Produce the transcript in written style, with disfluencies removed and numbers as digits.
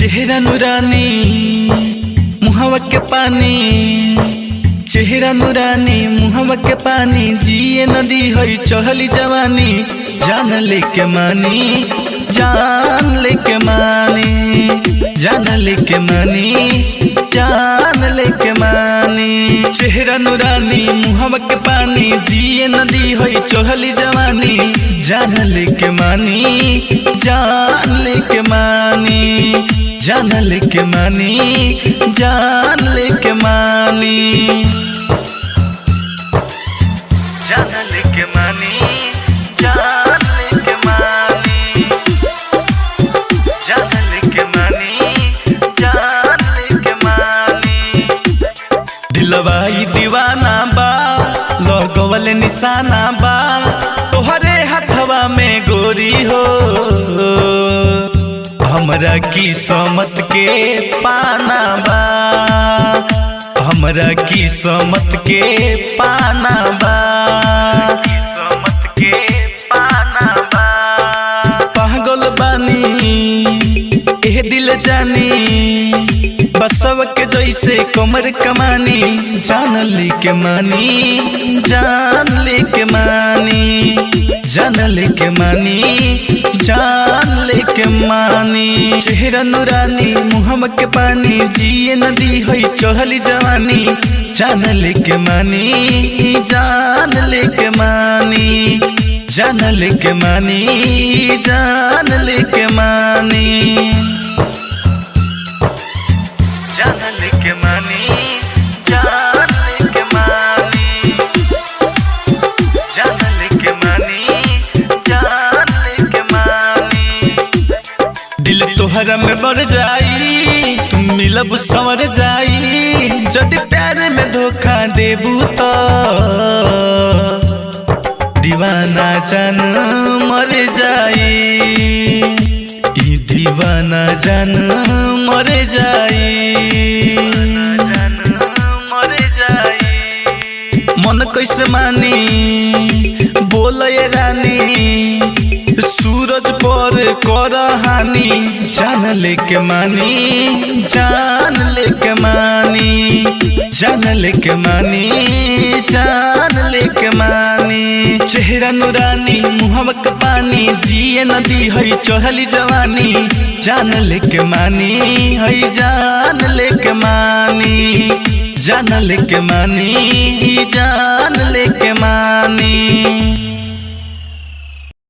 चेहरा नूरानी मुहावा के पानी, चेहरा नूरानी मुहावा के पानी, जिए नदी हई चढ़ली जवानी, जान लेके मानी, जान लेके मानी, जान लेके मानी, जान लेके मानी। चेहरा नूरानी मुहावा के पानी, जिए नदी हई चढ़ली जवानी, जान लेके मानी, जान लेके मानी, जान लेके मानी, जान लेके मानी, जान लेके मानी, जान लेके मानी, जान लेके मानी, जान लेके मानी। दिलवाई दीवाना बा, लगवले निशाना बा, तोहरे हथवा में गोरी हो, हमरा किस्मत के पाना बा, हमरा किस्मत के पाना बा, किस्मत के पाना बा। पागल बानी एह दिल जानी, बसव के जैसे कमर कमानी, जान लेके मानी, जान लेके मानी, जान लेके मानी, जान लेके मानी। चेहरा नूरानी मुहावा के पानी, जिए नदी हई चढ़ली जवानी, जान लेके मानी, जान लेके मानी, जान लेके मानी, जान लेके मानी, जान लेके मानी, जान लेके मानी, जान लेके मानी, जान लेके मानी। दिल तोहरा में बढ़ जाई, तुम मिलब संवर जाई, जदि प्यार में धोखा देबू तो दीवाना जान मर जाई, दीवाना जान मर जाई, मर जाई। मन कैसे मानी बोल ये रानी, सूरज पर कर हानि, जान लेके मानी, जान लेके मानी, जान लेके मानी, जान लेके मानी। चेहरा नूरानी मुहावा के पानी, जिए नदी हई चढ़ली जवानी, जान लेके मानी, हई जान लेके मानी, जान लेके मानी, जान लेके